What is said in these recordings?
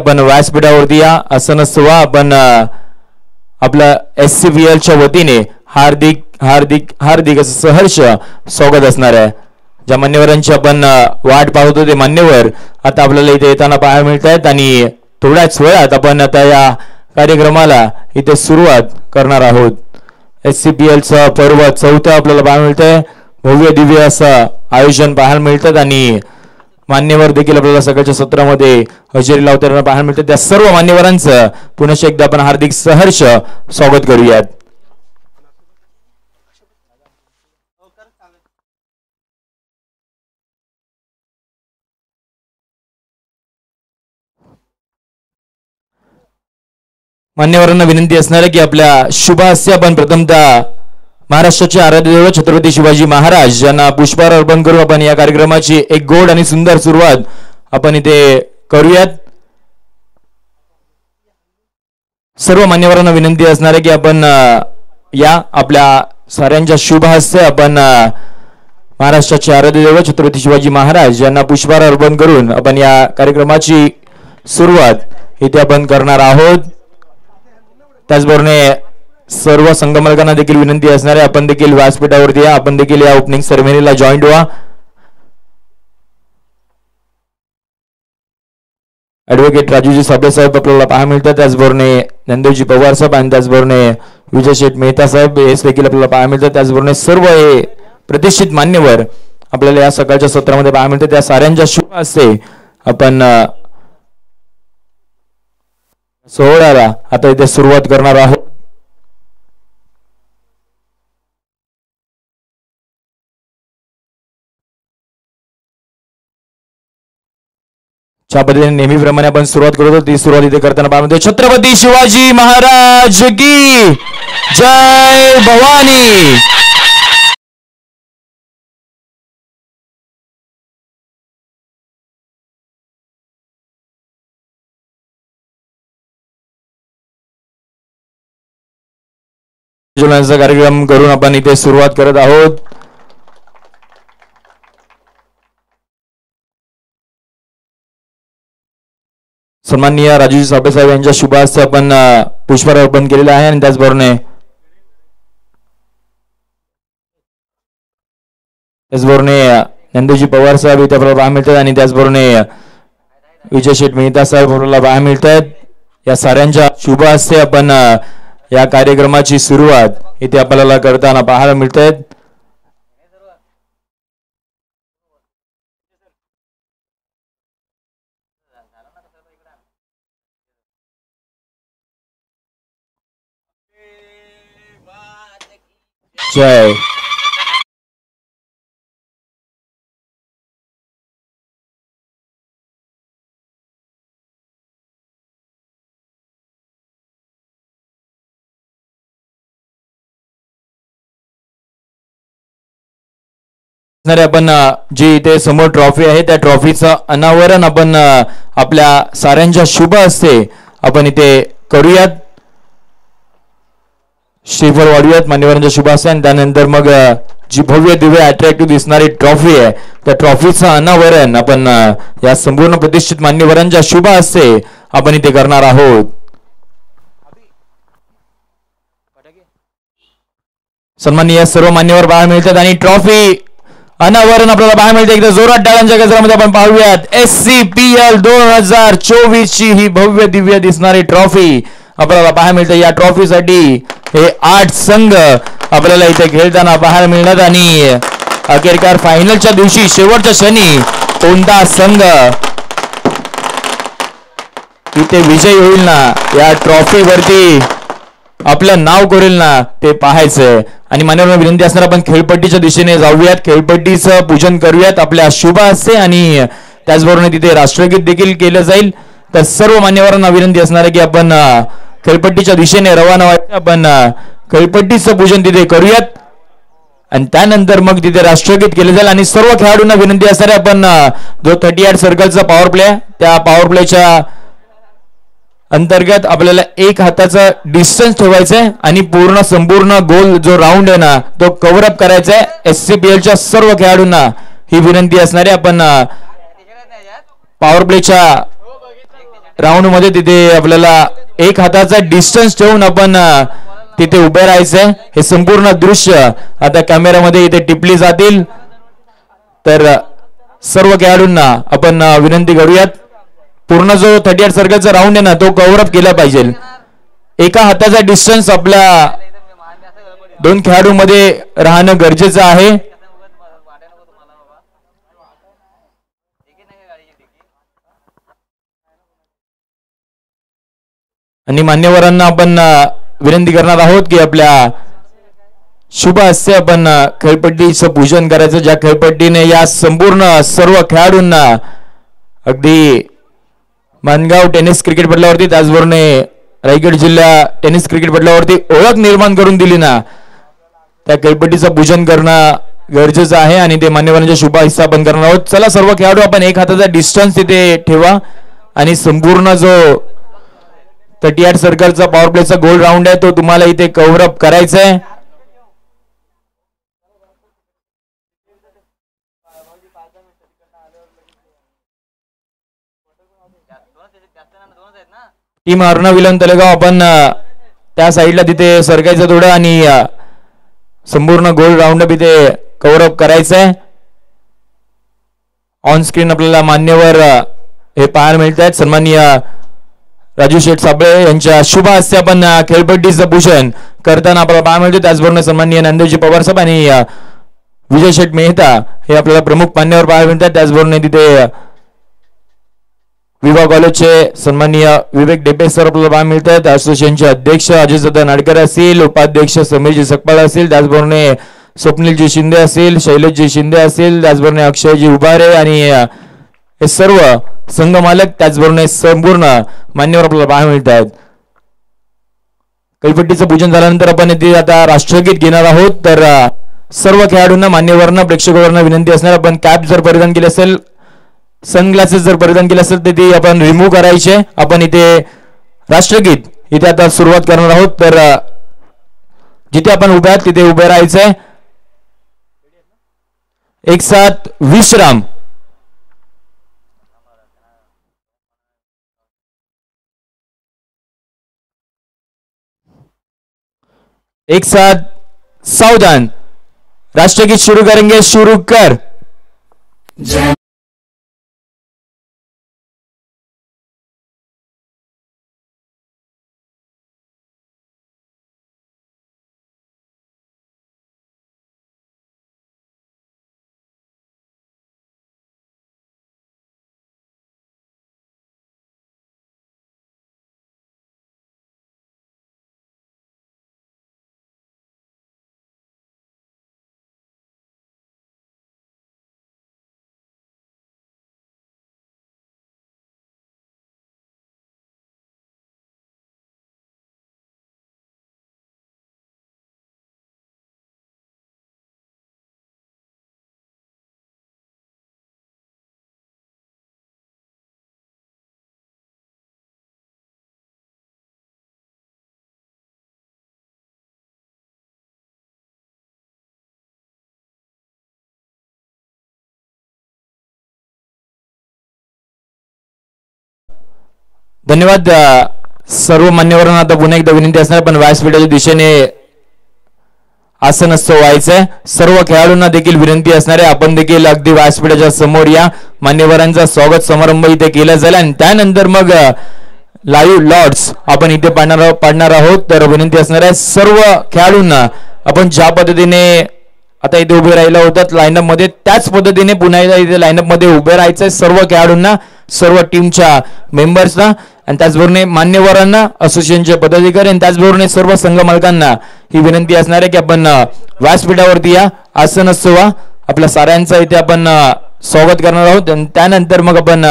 आपण व्यासपीठावरती या आसन सुवा आपण आपल्या SCPL च्या वतीने हार्दिक हार्दिक हार्दिक असं सहर्ष स्वागत असणार आहे। ज्या मान्यवरांची आपण वाट पाहत होते मान्यवर आता आपल्याला इथे येताना पाहायला मिळत आहेत आणि थोड्याच वेळात आपण आता या कार्यक्रमाला इथे सुरुवात करणार आहोत। SCPL चा पर्व चौथा आपल्याला पाहायला मिळतंय। भव्य दिव्य असं आयोजन पाहायला मिळतात आणि मान्यवर देखील आपल्याला सगळ्याच्या सत्रामध्ये हजेरी लावताना पाहायला मिळतात। त्या सर्व मान्यवरांचं पुन्हा एकदा आपण हार्दिक सहर्ष स्वागत करूयात। मान्यवरांना विनंती असणार आहे की आपल्या शुभ हस्ते आपण प्रथमतः महाराष्ट्राचे आराध्य दैवत छत्रपती शिवाजी महाराज यांना पुष्पहार अर्पण करून आपण या कार्यक्रमाची एक गोड आणि सुंदर सुरुवात आपण इथे करूयात। सर्व मान्यवरांना विनंती असणार आहे की आपण या आपल्या साऱ्यांच्या शुभ हस्ते आपण महाराष्ट्राचे आराध्य दैवत छत्रपती शिवाजी महाराज यांना पुष्पहार अर्पण करून आपण या कार्यक्रमाची सुरुवात इथे आपण करणार आहोत। त्याचबरोबर सर्व संगमलकांना देखील विनंती असणार आहे आपण देखील व्यासपीठावरती या आपण देखील या ओपनिंग सेरेमनीला जॉईंट व्हा। ॲडव्होकेट राजूजी साबळे साहेब आपल्याला पाहायला मिळतात। त्याचबरोबर नंदूजी पवार साहेब आणि त्याचबरोबर विजय शेठ मेहता साहेब हे देखील आपल्याला पाहायला मिळतात। त्याचबरोबर सर्व हे प्रतिष्ठित मान्यवर आपल्याला या सकाळच्या सत्रामध्ये पाहायला मिळतात। त्या साऱ्यांच्या शुभ हस्ते आपण सोहळ्याला आता इथे सुरुवात करणार आहोत। ज्या पद्धतीने नेहमीप्रमाणे आपण सुरुवात करतो ती सुरुवात इथे करताना पाहतो। छत्रपती शिवाजी महाराज की जय भवानी। कार्यक्रम करून आपण इथे सुरुवात करत आहोत। सन्माननीय राजूजी साबळे साहेब यांच्या शुभ हस्ते आपण पुष्पहार अर्पण केलेला आहे आणि त्याचबरोबर नंदूजी पवार साहेब इथे आपल्याला पाहायला मिळतात आणि त्याचबरोबर विजय शेठ मेहता साहेब आपल्याला पाहायला मिळतात। या साऱ्यांच्या शुभ हस्ते आपण या कार्यक्रमाची सुरुवात इथे आपल्याला करताना पाहायला मिळतात। जय आपण जी इथे समोर ट्रॉफी आहे त्या ट्रॉफीचं अनावरण आपण आपल्या साऱ्यांच्या शुभ हस्ते आपण इथे करूयात। श्रीफळ वाढूयात मान्यवरांच्या शुभ हस्ते आणि त्यानंतर मग जी भव्य दिव्य अट्रॅक्टिव्ह दिसणारी ट्रॉफी आहे त्या ट्रॉफीचं अनावरण आपण या संपूर्ण प्रतिष्ठित मान्यवरांच्या शुभ हस्ते आपण इथे करणार आहोत। सन्माननीय सर्व मान्यवर पाहायला मिळतात आणि ट्रॉफी अनावरण आपल्याला पाहायला मिळते। एकदा जोरात टाळ्यांच्या गजरामध्ये आपण पाहूयात SCPL 2024 ची ही भव्य दिव्य दिसणारी ट्रॉफी आपल्याला पाहायला मिळते। या ट्रॉफीसाठी हे 8 संघ आपल्याला इथे खेळताना पाहायला मिळणार आणि अखेरकार फायनलच्या दिवशी शेवटच्या क्षणी कोणता संघ इथे विजयी होईल ना या ट्रॉफीवरती आपलं नाव करेल ना ते पाहायचंय। आणि मान्यवरांना विनंती असणार आपण खेळपट्टीच्या दिशेने जाऊयात, खेळपट्टीचं पूजन करूयात आपल्या शुभ हस्ते आणि त्याचबरोबर तिथे राष्ट्रगीत देखील केलं जाईल। तर सर्व मान्यवरांना विनंती असणार आहे की आपण खेळपट्टीच्या दिशेने रवाना व्हायचं, आपण खेळपट्टीचं पूजन तिथे करूयात आणि त्यानंतर मग तिथे राष्ट्रगीत केले जाईल। आणि सर्व खेळाडूंना विनंती असणार आहे आपण जो 38 सर्कलचा पॉवर प्ले त्या पॉवर प्लेच्या अंतर्गत आपल्याला एक हाताचा डिस्टन्स ठेवायचा आहे आणि पूर्ण संपूर्ण गोल जो राउंड आहे ना तो कव्हर अप करायचा आहे। SCPL च्या सर्व खेळाडूंना ही विनंती असणार आहे आपण पॉवर प्लेच्या राऊंड मध्ये तिथे आपल्याला एक हाताचा डिस्टन्स ठेवून आपण तिथे उभे राहायचंय. हे संपूर्ण दृश्य आता कॅमेरामध्ये इथे टिपली जातील. तर सर्व खेळाडूंना आपण विनंती करूयात, पूर्ण जो 38 सर्कलचा राऊंड आहे ना तो कव्हर अप केला पाहिजे. एका हाताचा डिस्टन्स आपल्या दोन खेळाडूंमध्ये राहणं गरजेचं आहे. आणि मान्यवरांना आपण विनंती करणार आहोत की आपल्या शुभ हस्ते आपण खेळपट्टीचं पूजन करायचं, ज्या खेळपट्टीने या संपूर्ण सर्व खेळाडूंना अगदी मानगाव टेनिस क्रिकेट पटलावरती, त्याचबरोबर रायगड जिल्हा टेनिस क्रिकेट पटलावरती ओळख निर्माण करून दिली ना, त्या खेळपट्टीचं पूजन करणं गरजेचं आहे. आणि ते मान्यवरांच्या शुभ हिस्सा आपण करणार आहोत. चला सर्व खेळाडू आपण एक हाताचा डिस्टन्स तिथे ठेवा आणि संपूर्ण जो 38 सर्कलचा पॉवर प्लेचा गोल राऊंड आहे तो तुम्हाला इथे कव्हर अप करायचा आहे. टीम अर्णविलन तलेगाव आपण त्या साईडला तिथे सरकायचं थोडं आणि संपूर्ण गोल राऊंड इथे कव्हर अप करायचं आहे. ऑन स्क्रीन आपल्याला मान्यवर हे पाहायला मिळत आहेत. सन्माननीय राजू शेठ साबळे यांच्या शुभ हस्ते आपण खेळपट्टीचं पूजन करताना आपल्याला पाहायला मिळते. त्याचबरोबर सन्माननीय नांदेवजी पवार साहेब आणि विजय शेठ मेहता हे आपल्याला प्रमुख मान्यवर पाहायला मिळतात. त्याचबरोबर तिथे विवाह कॉलेजचे सन्माननीय विवेक डेपे सर आपल्याला पाहायला मिळतात. असोसिएशनचे अध्यक्ष अजयदादा नाडकर असतील, उपाध्यक्ष समीरजी सकपाळ असतील, त्याचबरोबर स्वप्नीलजी शिंदे असतील, शैलेशजी शिंदे असतील, त्याचबरोबर अक्षयजी उभारे आणि हे सर्व संघ मालक, त्याचबरोबर संपूर्ण मान्यवर आपल्याला पाहायला मिळतात. कैपट्टीचं पूजन झाल्यानंतर आपण इथे आता राष्ट्रगीत घेणार आहोत. तर सर्व खेळाडूंना, मान्यवरांना, प्रेक्षकांना विनंती असणार, आपण कॅप जर परिधान केली असेल, सनग्लासेस जर परिधान केले असेल तर ती आपण रिमूव्ह करायचे. आपण इथे राष्ट्रगीत इथे आता सुरुवात करणार आहोत. तर जिथे आपण उभे आहात तिथे उभे राहायचंय. एक साथ विश्राम. एक साथ सावधान. राष्ट्रगीत शुरू करेंगे, शुरू कर. धन्यवाद. सर्व मान्यवरांना आता पुन्हा एकदा विनंती असणार, पण व्यासपीठाच्या दिशेने आसन व्हायचंय. सर्व खेळाडूंना देखील विनंती असणार आहे, आपण देखील अगदी व्यासपीठाच्या समोर या. मान्यवरांचा स्वागत समारंभ इथे केला जाईल आणि त्यानंतर मग लाईव्ह लॉर्ड्स आपण इथे पाडणार आहोत. तर विनंती असणार आहे सर्व खेळाडूंना, आपण ज्या पद्धतीने आता इथे उभे राहिला होतात लाईनअप मध्ये, त्याच पद्धतीने पुन्हा एकदा इथे लाईनअप मध्ये उभे राहायचंय सर्व खेळाडूंना, सर्व टीमच्या मेंबर्सना आणि त्याचबरोबर मान्यवरांना, असोसिएशनचे पदाधिकारी आणि त्याचबरोबर सर्व संघ मालकांना ही विनंती असणार आहे की आपण व्यासपीठावरती या, आसन व्हा. आपल्या साऱ्यांचा इथे आपण स्वागत करणार आहोत आणि त्यानंतर मग आपण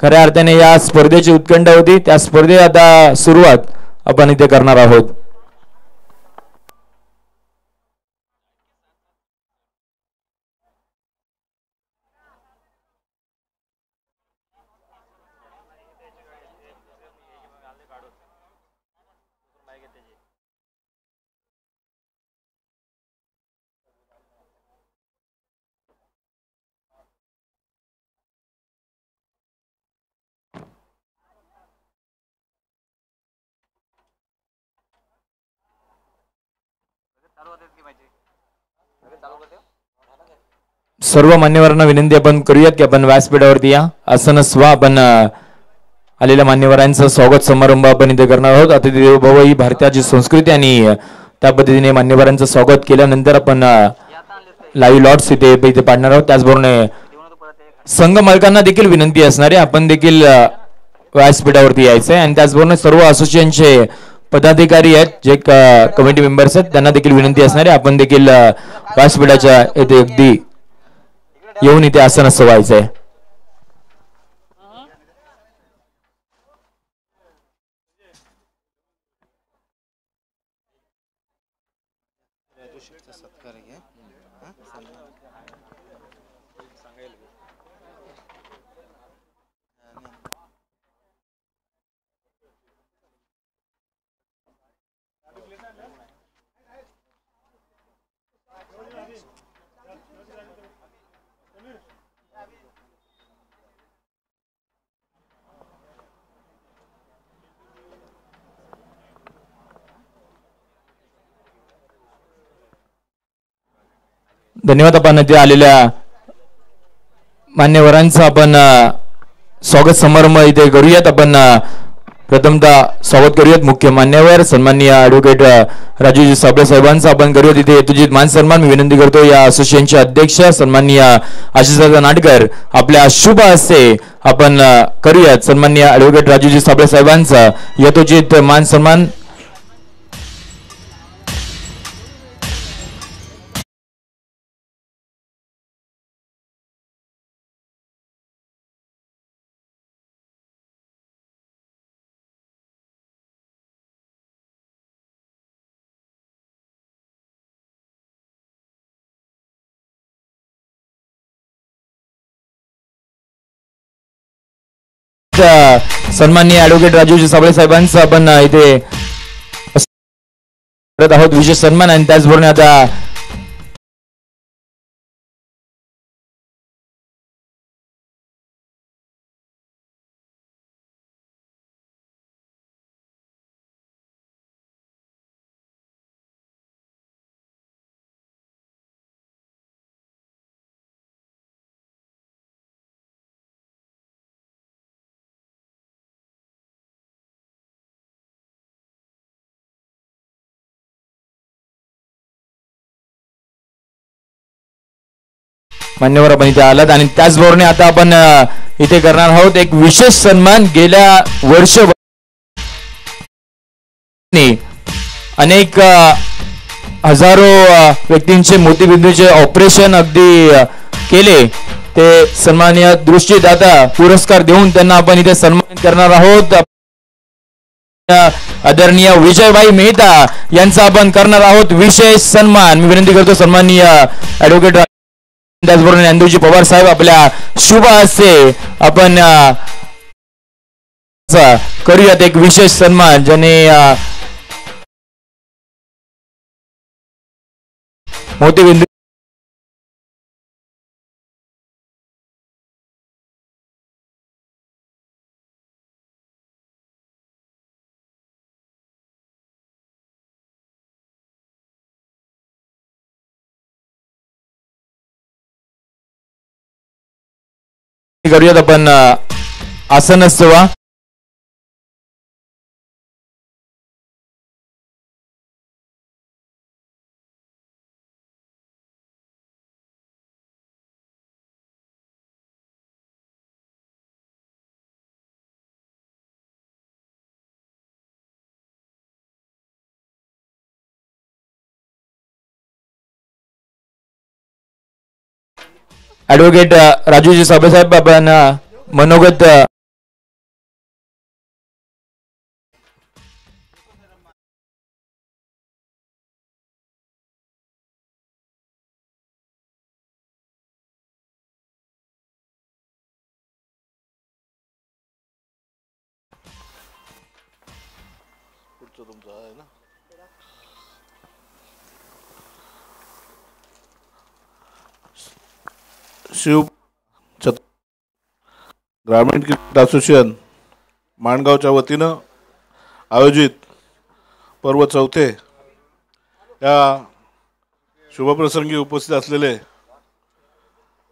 खऱ्या अर्थाने या स्पर्धेची उत्कंठा होती, त्या स्पर्धे आता सुरुवात आपण इथे करणार आहोत. सर्व मान्यवरांना विनंती आपण करूयात की आपण व्यासपीठावरती या. आसन स्वा आपण आलेल्या मान्यवरांचं स्वागत समारंभ आपण इथे करणार आहोत. अतिथी देवो भव ही भारताची संस्कृती आणि त्या पद्धतीने मान्यवरांचं स्वागत केल्यानंतर आपण लाईव्ह लॉट्स इथे पाडणार आहोत. त्याचबरोबर संघ मालकांना देखील विनंती असणारे आपण देखील व्यासपीठावरती यायचंय आणि त्याचबरोबर सर्व असोसिएशनचे पदाधिकारी आहेत जे कमिटी मेंबर्स आहेत त्यांना देखील विनंती असणारे आपण देखील व्यासपीठाच्या येथे अगदी येऊन इथे आसन असं व्हायचंय. धन्यवाद. आपण इथे आलेल्या मान्यवरांचं आपण स्वागत समारंभ इथे करूयात. आपण प्रथमतः स्वागत करूयात मुख्य मान्यवर सन्माननीय ॲडव्होकेट राजूजी साबळे साहेबांचं आपण करूयात इथे यथोचित मान सन्मान. मी विनंती करतो या असोसिएशनचे अध्यक्ष सन्माननीय आशिषदादा नाटकर आपल्या शुभ हस्ते आपण करूयात सन्माननीय ॲडव्होकेट राजूजी साबळे साहेबांचा यथोचित मान सन्मान. सन्माननीय ॲडव्होकेट राजूजी साबळे साहेबांचं आपण इथे करत आहोत विशेष सन्मान. आणि त्याचबरोबर आता मान्यवर आपण इथे आलात. आणि त्याचबरोबर आता आपण इथे करणार आहोत एक विशेष सन्मान. गेल्या वर्ष अनेक हजारो व्यक्तींचे मोतीबिंदूचे ऑपरेशन अगदी केले. ते सन्माननीय दृष्टीदाता पुरस्कार देऊन त्यांना आपण इथे सन्मानित करणार आहोत. आदरणीय विजयभाई मेहता यांचा आपण करणार आहोत विशेष सन्मान. मी विनंती करतो सन्माननीय ॲडव्होकेट त्याचबरोबर ज्ञानदेवजी पवार साहेब आपल्या शुभ हस्ते आपण करूयात एक विशेष सन्मान. ज्याने मोतीबिंदू करूयात आपण आसन सेवा. ॲडव्होकेट राजूजी साबळे साहेब आपण मनोगत तुमचा आहे ना शिव ग्रामीण क्रिकेट असोसिएशन माणगावच्या वतीनं आयोजित पर्व चौथे या शुभप्रसंगी उपस्थित असलेले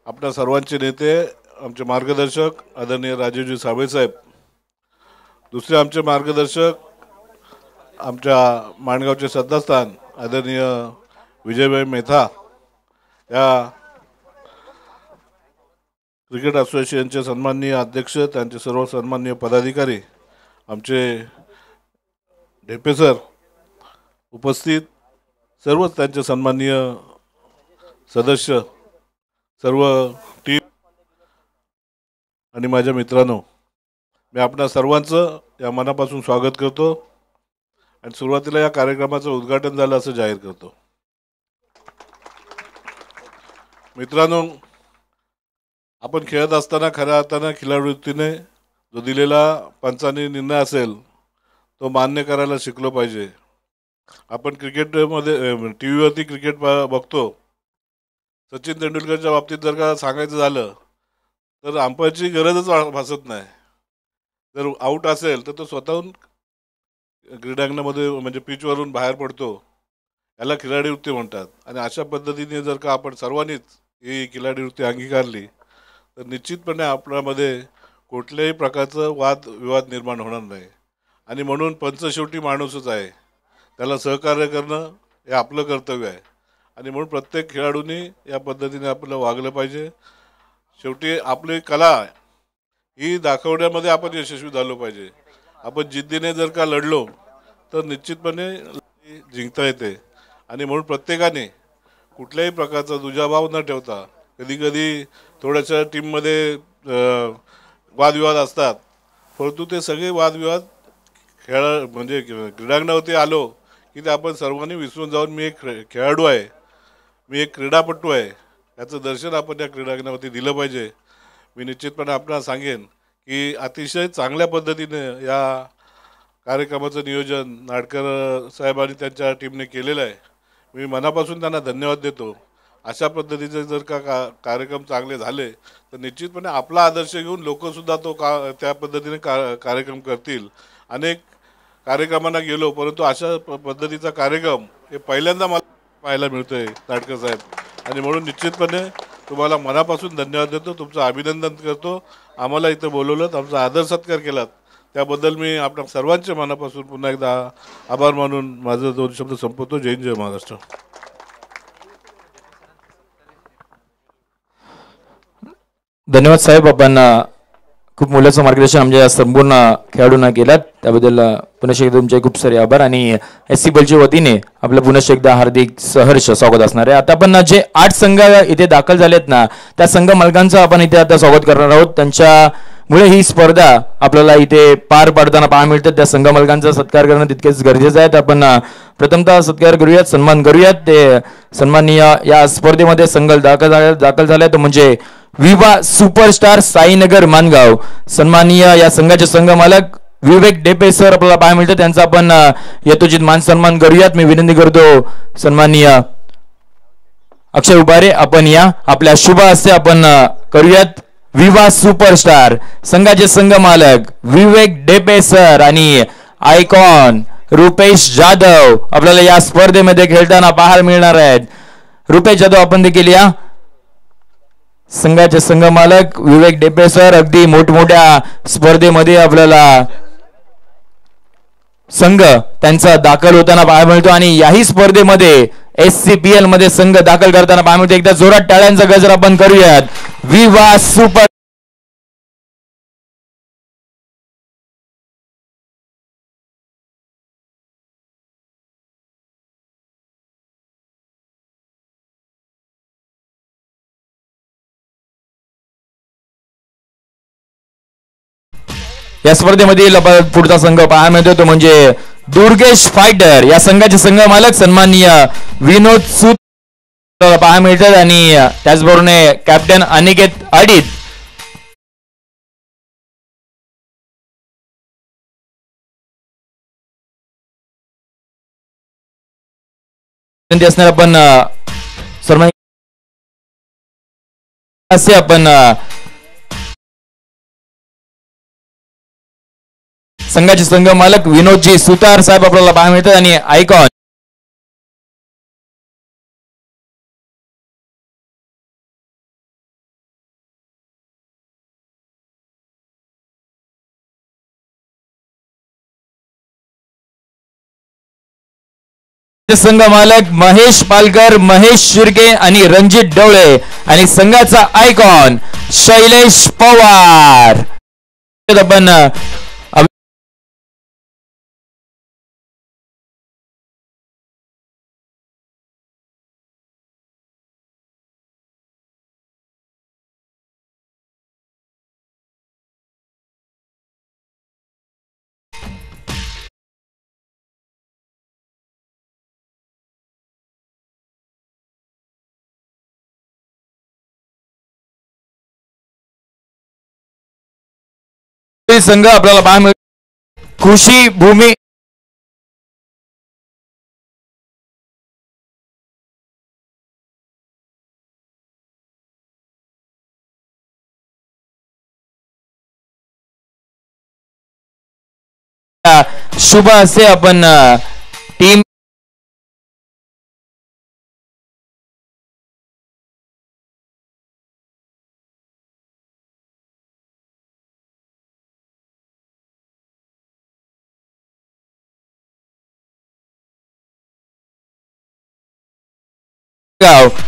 आपल्या सर्वांचे नेते, आमचे मार्गदर्शक आदरणीय राजीवजी साबळे साहेब, दुसरे आमचे मार्गदर्शक आमच्या माणगावचे श्रद्धास्थान आदरणीय विजयभाई मेहता, या क्रिकेट असोसिएशनचे सन्माननीय अध्यक्ष, त्यांचे सर्व सन्माननीय पदाधिकारी, आमचे ढेपे सर उपस्थित, सर्वच त्यांचे सन्माननीय सदस्य, सर्व टीम आणि माझ्या मित्रांनो, मी आपणा सर्वांचं या मनापासून स्वागत करतो आणि सुरुवातीला या कार्यक्रमाचं उद्घाटन झालं असं जाहीर करतो. मित्रांनो, आपण खेळत असताना खऱ्या अर्थानं खिलाडूवृत्तीने जो दिलेला पंचांनी निर्णय असेल तो मान्य करायला शिकलो पाहिजे. आपण क्रिकेटमध्ये टी व्हीवरती क्रिकेट बघतो. सचिन तेंडुलकरच्या बाबतीत जर का सांगायचं झालं तर अंपायरची गरजच भासत नाही. जर आऊट असेल तर तो स्वतःहून क्रीडांगणामध्ये म्हणजे पिचवरून बाहेर पडतो. याला खिलाडीवृत्ती म्हणतात. आणि अशा पद्धतीने जर का आपण सर्वांनीच ही खिलाडीवृत्ती अंगीकारली तर निश्चितपणे आपल्यामध्ये कुठल्याही प्रकारचं वादविवाद निर्माण होणार नाही. आणि म्हणून पंच शेवटी माणूसच आहे, त्याला सहकार्य करणं हे आपलं कर्तव्य आहे. आणि म्हणून प्रत्येक खेळाडूंनी या पद्धतीने आपलं वागलं पाहिजे. शेवटी आपली कला ही दाखवण्यामध्ये आपण यशस्वी झालो पाहिजे. आपण जिद्दीने जर का लढलो तर निश्चितपणे जिंकता येते. आणि म्हणून प्रत्येकाने कुठल्याही प्रकारचा दुजाभाव न ठेवता, कधी कधी थोड्याशा टीममध्ये वादविवाद असतात, परंतु ते सगळे वादविवाद म्हणजे क्रीडांगणावरती आलो की ते आपण सर्वांनी विसरून जाऊन मी एक खेळाडू आहे, मी एक क्रीडापटू आहे, याचं दर्शन आपण या क्रीडांगणावरती दिलं पाहिजे. मी निश्चितपणे आपल्याला सांगेन की अतिशय चांगल्या पद्धतीने या कार्यक्रमाचं नियोजन नाडकर साहेबांनी त्यांच्या टीमने केलेलं आहे. मी मनापासून त्यांना धन्यवाद देतो. अशा पद्धतीचे जर का कार्यक्रम चांगले झाले तर निश्चितपणे आपला आदर्श घेऊन लोकसुद्धा तो त्या पद्धतीने कार्यक्रम करतील. अनेक कार्यक्रमांना गेलो, परंतु अशा पद्धतीचा कार्यक्रम हे पहिल्यांदा मला पाहायला मिळतोय नाडकर साहेब. आणि म्हणून निश्चितपणे तुम्हाला मनापासून धन्यवाद देतो, तुमचं अभिनंदन करतो. आम्हाला इथं बोलवलं, आमचा आदर सत्कार केलात, त्याबद्दल मी आपल्या सर्वांच्या मनापासून पुन्हा एकदा आभार मानून माझं 2 शब्द संपवतो. जय हिंद, जय महाराष्ट्र. धन्यवाद साहेब, आपण खूप मोलाचं मार्गदर्शन आमच्या संपूर्ण खेळाडूंना केलात, त्याबद्दल पुन्हा एकदा तुमचे खूप सारे आभार. आणि SC बलच्या वतीने आपलं पुन्हा एकदा हार्दिक सहर्ष स्वागत असणार आहे. आता आपण जे 8 संघ इथे दाखल झालेत ना, त्या संघ मालकांचं आपण इथे आता स्वागत करणार आहोत. त्यांच्यामुळे ही स्पर्धा आपल्याला इथे पार पाडताना पाहायला मिळतं. त्या संघ मालकांचा सत्कार करणं तितकेच गरजेचं आहे. आपण प्रथमतः सत्कार करूयात, सन्मान करूयात. ते सन्माननीय या स्पर्धेमध्ये संघ दाखल झाले तो म्हणजे विवा सुपरस्टार साईनगर मानगाव. सन्माननीय या संघाचे संघ मालक विवेक डेपे सर आपल्याला पाहायला मिळतं, त्यांचा आपण यथोचित मान सन्मान करूयात. मी विनंती करतो सन्माननीय अक्षय उभारे, आपण या आपल्या शुभ हस्ते आपण करूयात. विवा सुपरस्टार संघाचे संघ मालक विवेक डेपे सर आणि आयकॉन रुपेश जाधव आपल्याला या स्पर्धेमध्ये खेळताना पाहायला मिळणार आहेत. रुपेश जाधव आपण देखील या. संघाचे संघ मालक विवेक डेपे सर अगदी मोठमोठ्या स्पर्धेमध्ये आपल्याला संघ त्यांचा दाखल होताना पाहायला मिळतो. आणि याही स्पर्धेमध्ये SCPL मध्ये संघ दाखल करताना पाहायला मिळतो. एकदा जोरात टाळ्यांचा गजर आपण करूयात. विवा सुपर या स्पर्धेमधील पुढचा संघ पाहायला मिळतो तो म्हणजे दुर्गेश फायटर. या संघाचे संघ मालक सन्माननीय विनोद सूत पाहायला मिळतात. आणि त्याचबरोबर कॅप्टन अनिकेत अडीत. असणार आपण सन्मान असे आपण संघाचे संघ मालक विनोदजी सुतार साहेब आपल्याला पाहायला मिळतात. आणि आयकॉन संघ मालक महेश पालकर, महेश शिर्के आणि रणजित डवळे आणि संघाचा आयकॉन शैलेश पवार. आपण संघ आपल्याला पाहायला मिळतो. कृषी भूमी शुभ असे आपण टीम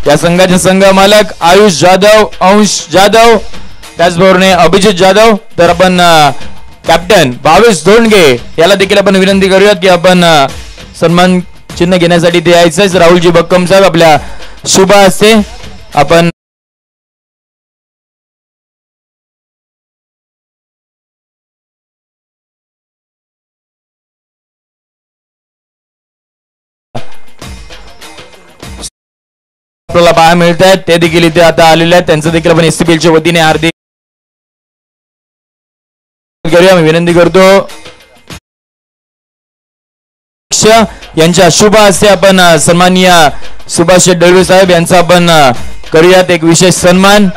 या संघाचे संघ मालक आयुष जाधव, अंश जाधव, त्याचबरोबर अभिजित जाधव. तर आपण कॅप्टन भावेश धोंडगे याला देखील आपण विनंती करूयात की आपण सन्मान चिन्ह घेण्यासाठी ते यायचंच. राहुलजी बक्कम साहेब आपल्या शुभ हस्ते आपण आपल्याला पाहायला मिळत आहेत. ते देखील इथे आता आलेले आहेत. त्यांचं देखील आपण एससीपीएलच्या वतीने हार्दिक करूया. मी विनंती करतो यांच्या शुभ हस्ते आपण सन्माननीय सुभाष डळवे साहेब यांचा आपण करूयात एक विशेष सन्मान.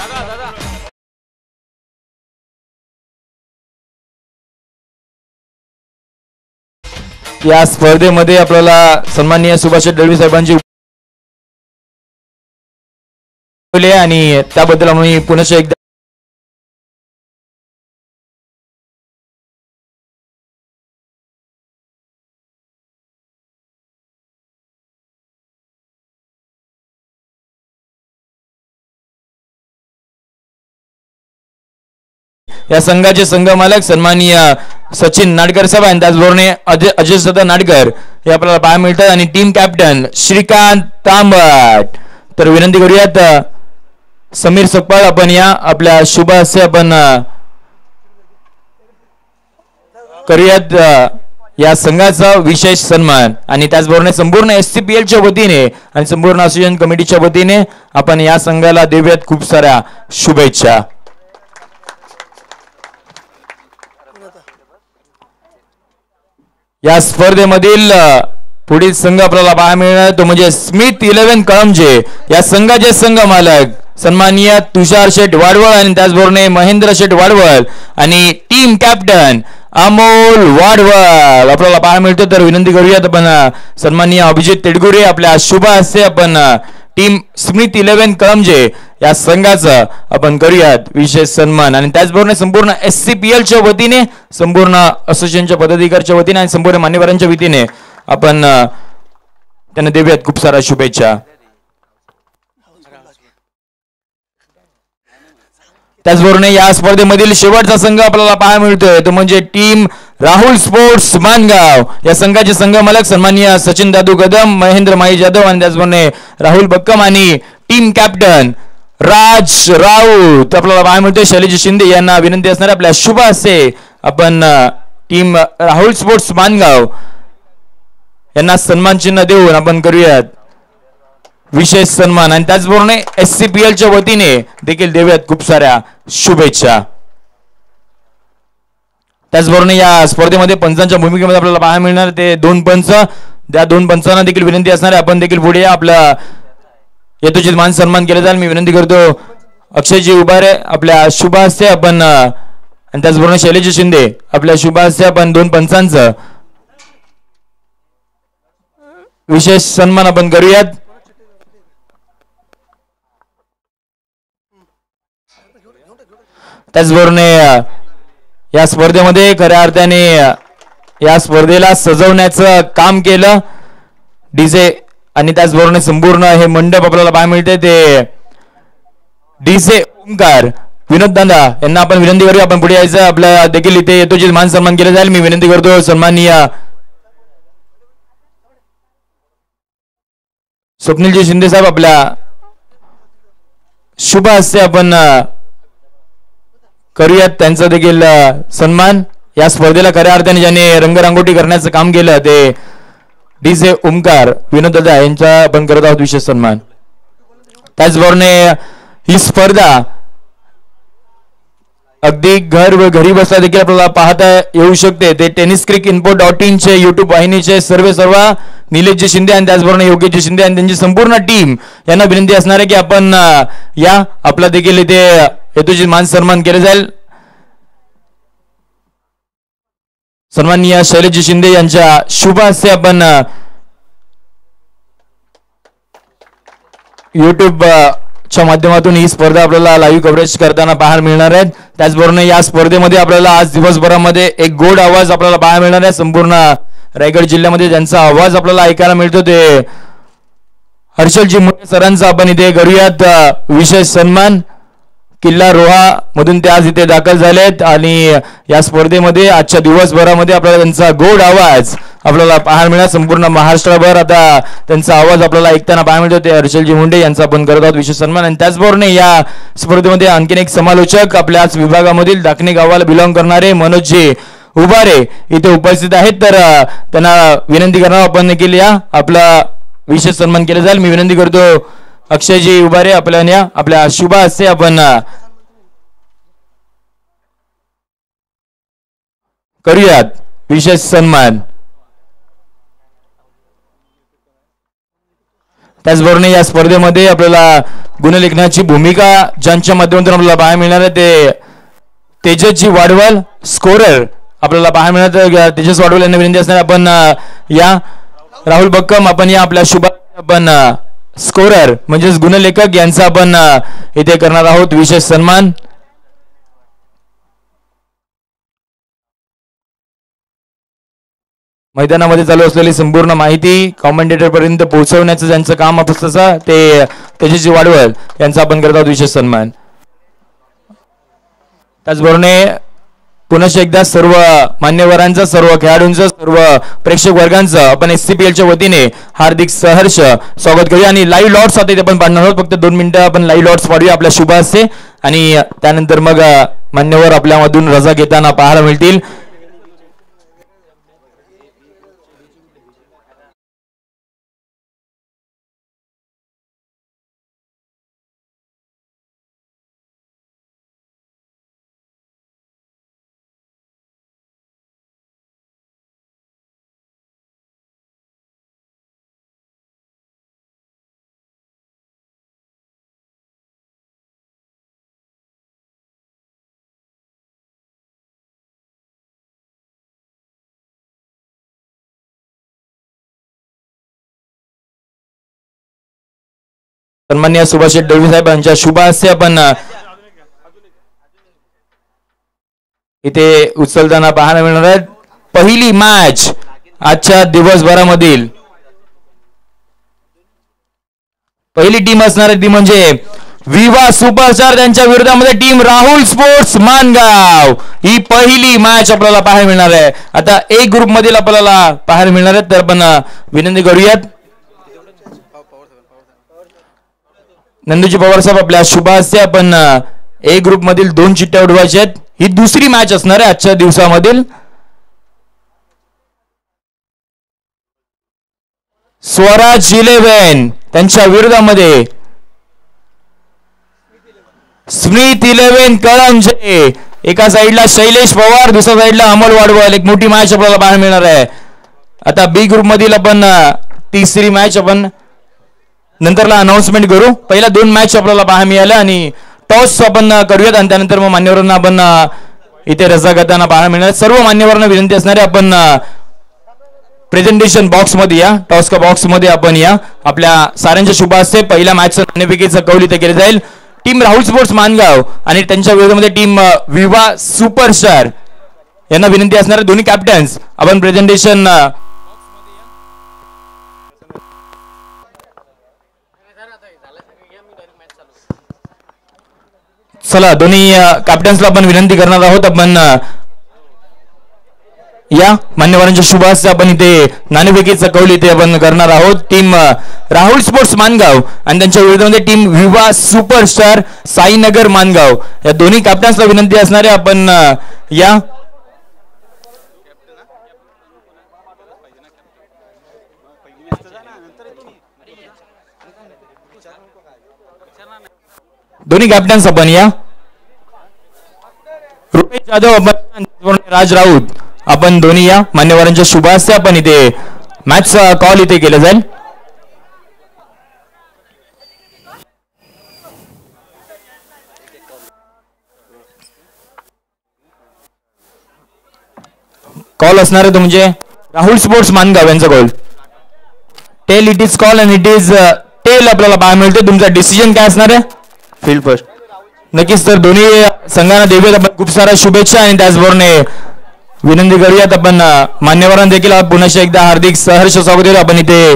या स्पर्धेमध्ये आपल्याला सन्माननीय सुभाष डळवे साहेबांची आणि त्याबद्दल आम्ही पुन्हा एकदा या संघाचे संघ मालक सन्माननीय सचिन नाडकर साहेब आणि त्याचबरोबर अजय सदा नाडकर हे आपल्याला पाहायला मिळतात आणि टीम कॅप्टन श्रीकांत तांबट. तर विनंती करूयात समीर सकपाळ आपण या आपल्या शुभ हस्ते आपण करूयात या संघाचा विशेष सन्मान आणि त्याचबरोबर संपूर्ण एससीपीएलच्या वतीने आणि संपूर्ण असोसिएशन कमिटीच्या वतीने आपण या संघाला देऊयात खूप साऱ्या शुभेच्छा. या स्पर्धेमधील पुढील संघ आपल्याला पाहायला मिळणार तो म्हणजे स्मिथ 11 कळमजे. या संघाचे संघ मालक सन्माननीय तुषार शेठ वाडवळ आणि त्याचबरोबर महेंद्र शेठ वाडवळ आणि टीम कॅप्टन अमोल वाडवळ आपल्याला पाहायला मिळतो. तर विनंती करूयात आपण सन्माननीय अभिजित तेडगुरे आपल्या शुभ हस्ते आपण टीम स्मिथ 11 कळमजे या संघाचा आपण करूयात विशेष सन्मान आणि त्याचबरोबर संपूर्ण एससीपीएलच्या वतीने संपूर्ण असोसिएशनच्या पदाधिकाऱ्यांच्या वतीने आणि संपूर्ण मान्यवरांच्या वतीने आपण त्यांना देऊयात खूप साऱ्या शुभेच्छा. त्याचबरोबर या स्पर्धेमधील शेवटचा संघ आपल्याला पाहायला मिळतोय तो म्हणजे टीम राहुल स्पोर्ट्स मानगाव. या संघाचे संघ मालक सन्माननीय सचिन दादू कदम, महेंद्र माई जाधव आणि त्याचबरोबर राहुल बक्कम आणि टीम कॅप्टन राज राऊत आपल्याला पाहायला मिळतोय. शैलेश शिंदे यांना विनंती असणार आपल्या शुभ हस्ते आपण टीम राहुल स्पोर्ट्स मानगाव यांना सन्मान चिन्ह देऊन आपण करूयात विशेष सन्मान आणि त्याचबरोबर एससीपीएलच्या वतीने देखील देऊयात खूप साऱ्या शुभेच्छा. त्याचबरोबर या स्पर्धेमध्ये पंचांच्या भूमिकेमध्ये आपल्याला पाहायला मिळणार ते 2 पंच. त्या 2 पंचांना देखील विनंती असणार आपण देखील पुढे आपला यथोचित मान सन्मान केला जाईल. मी विनंती करतो अक्षयजी उभारे आपल्या शुभ हस्ते आपण आणि त्याचबरोबर शैलेश शिंदे आपल्या शुभ हस्ते आपण 2 पंचांचं विशेष सन्मान आपण करूयात. त्याचबरोबर या स्पर्धेमध्ये खऱ्या अर्थाने या स्पर्धेला सजवण्याचं काम केलं डीजे आणि त्याचबरोबर संपूर्ण हे मंडप आपल्याला पाहायला मिळते ते डीजे ओंकार विनोद दादा यांना आपण विनंती करूया आपण पुढे यायचं आपल्या देखील इथे येतो मान सन्मान केला जाईल मी विनंती करतो सन्माननीय स्वप्नीलजी शिंदे साहेब आपल्या शुभ हस्ते आपण करूयात त्यांचा देखील सन्मान या स्पर्धेला खऱ्या अर्थाने ज्याने रंगरांगोटी करण्याचं काम केलं ते डीजे ओमकार विनोद दादा यांचा आपण करत आहोत विशेष सन्मान त्याचबरोबर ही स्पर्धा अगदी घरी बसला देखील आपल्याला पाहता येऊ शकते ते टेनिस क्रिक info.in चे युट्यूब वाहिनीचे सर्व निलेशजी शिंदे आणि त्याचबरोबर योगेशजी शिंदे आणि त्यांची संपूर्ण टीम यांना विनंती असणार आहे की आपण या आपला देखील इथे हेतूची मान सन्मान केले जाईल सन्माननीय शैलेशजी शिंदे यांच्या शुभ हस्ते आपण युट्यूब च्या माध्यमातून ही स्पर्धा आपल्याला लाईव्ह कव्हरेज करताना पाहायला मिळणार आहे त्याचबरोबर या स्पर्धेमध्ये आपल्याला आज दिवसभरामध्ये एक गोड आवाज आपल्याला पाहायला मिळणार आहे संपूर्ण रायगड जिल्ह्यामध्ये ज्यांचा आवाज आपल्याला ऐकायला मिळतो ते हर्षलजी मुंडे सरांचा आपण इथे करूयात विशेष सन्मान किल्ला रोहा मधून ते आज इथे दाखल झालेत आणि या स्पर्धेमध्ये आजच्या दिवसभरामध्ये आपल्याला त्यांचा गोड आवाज आपल्याला पाहायला मिळणार संपूर्ण महाराष्ट्रभर आता त्यांचा आवाज आपल्याला ऐकताना पाहायला मिळतो ते हर्षलजी मुंडे यांचा आपण करत आहोत विशेष सन्मान आणि त्याचबरोबर या स्पर्धेमध्ये आणखीन एक समालोचक आपल्याच विभागामधील दाखणे गावाला बिलॉंग करणारे मनोजजी उभारे इथे उपस्थित आहेत तर त्यांना विनंती करणार आपण देखील या आपला विशेष सन्मान केला जाईल मी विनंती करतो अक्षयजी उभारे आपल्या शुभ हस्ते आपण करूयात विशेष सन्मान त्याचबरोबर या स्पर्धेमध्ये आपल्याला गुणलेखनाची भूमिका ज्यांच्या माध्यमातून आपल्याला पाहायला मिळणार आहे ते तेजसजी वाडवल स्कोरर आपल्याला पाहायला मिळणार तेजस वाडवल यांना विनंती असणार आपण या राहुल बक्कम आपण या आपल्या शुभ आपण स्कोरर म्हणजेच गुणलेखक यांचा आपण इथे करणार आहोत विशेष सन्मान मैदानामध्ये चालू असलेली संपूर्ण माहिती कॉमेंटेटर पर्यंत पोहोचवण्याचं ज्यांचं काम असतं ते तेजस्वी वाडवल यांचा आपण करत आहोत विशेष सन्मान त्याचबरोबर पुनश्च एकदा सर्व मान्यवरांचं सर्व खेळाडूंचं सर्व प्रेक्षक वर्गांचं आपण SCPL च्या वतीने हार्दिक सहर्ष स्वागत करूया आणि लाईव्ह लॉट्स आता इथे आपण पाडणार आहोत फक्त 2 मिनिटं आपण लाईव्ह लॉट्स पाडूया आपल्या शुभ हस्ते आणि त्यानंतर मग मान्यवर आपल्यामधून रजा घेताना पाहायला मिळतील सन्माननीय सुभाष दळवी साहेब यांच्या शुभ हस्ते आपण इथे उचलताना पाहायला मिळणार आहे पहिली मॅच आजच्या दिवसभरामधील पहिली टीम असणार आहे ती म्हणजे विवा सुपरस्टार त्यांच्या विरोधामध्ये टीम राहुल स्पोर्ट्स मानगाव ही पहिली मॅच आपल्याला पाहायला मिळणार आहे आता एक ग्रुप मधील आपल्याला पाहायला मिळणार आहे तर आपण विनंती करूयात नंदूजी पवार साहेब आपल्या शुभ हस्ते आपण ए ग्रुप मधील 2 चिठ्ठ्या उडवायच्या आहेत ही दुसरी मॅच असणार आहे आजच्या दिवसामधील स्वराज 11 त्यांच्या विरोधामध्ये स्मिथ 11 कळंजे एका साइडला शैलेश पवार दुसऱ्या साइडला अमोल वाडवल एक मोठी मॅच आपल्याला पाहायला मिळणार आहे आता बी ग्रुप मधील आपण तिसरी मॅच आपण नंतरला अनाउन्समेंट करू पहिला 2 मॅच आपल्याला पाहायला मिळाल्या आणि टॉस आपण करूयात आणि त्यानंतर मग मान्यवरांना आपण इथे रजा करताना पाहायला मिळणार सर्व मान्यवरांना विनंती असणार आहे आपण प्रेझेंटेशन बॉक्स मध्ये या टॉस का बॉक्स मध्ये आपण या आपल्या साऱ्यांच्या शुभ हस्ते पहिल्या मॅचचं नाणेफेकीचं कौल इथे केले जाईल टीम राहुल स्पोर्ट्स मानगाव आणि त्यांच्या विरोधामध्ये टीम विवा सुपरस्टार यांना विनंती असणार आहे दोन्ही कॅप्टन्स आपण प्रेझेंटेशन चला दोन्ही कॅप्टन्सला आपण विनंती करणार आहोत. आपण या मान्यवरांच्या शुभ हस्ते आपण इथे नाणेफेकीचा कौल इथे आपण करणार आहोत. टीम राहुल स्पोर्ट्स मानगाव आणि त्यांच्या विरोधामध्ये टीम विवा सुपरस्टार साईनगर मानगाव या दोन्ही कॅप्टन्सला विनंती असणारे आपण या दोन्ही कॅप्टन्स आपण या रुपेश जाधव आपण राज राऊत आपण दोन्ही या मान्यवरांच्या शुभ हस्ते आपण इथे मॅचचा कॉल इथे केला जाईल. कॉल असणार आहे तो म्हणजे राहुल स्पोर्ट्स मानगाव यांचा call. Tail it is call and it is tail आपल्याला पाहायला मिळते. तुमचा डिसिजन काय असणार आहे? Field first. नक्कीच. तर दोन्ही संघांना देऊयात आपण खूप साऱ्या शुभेच्छा आणि त्याचबरोबर विनंती करूयात आपण मान्यवरांना देखील पुन्हा एकदा हार्दिक सहर्ष स्वागत करू. आपण इथे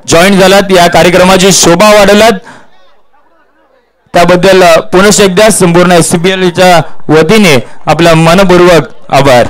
जॉईन झालात, या कार्यक्रमाची शोभा वाढवलात त्याबद्दल पुन्हा एकदा संपूर्ण SCPL च्या वतीने आपला मनपूर्वक आभार.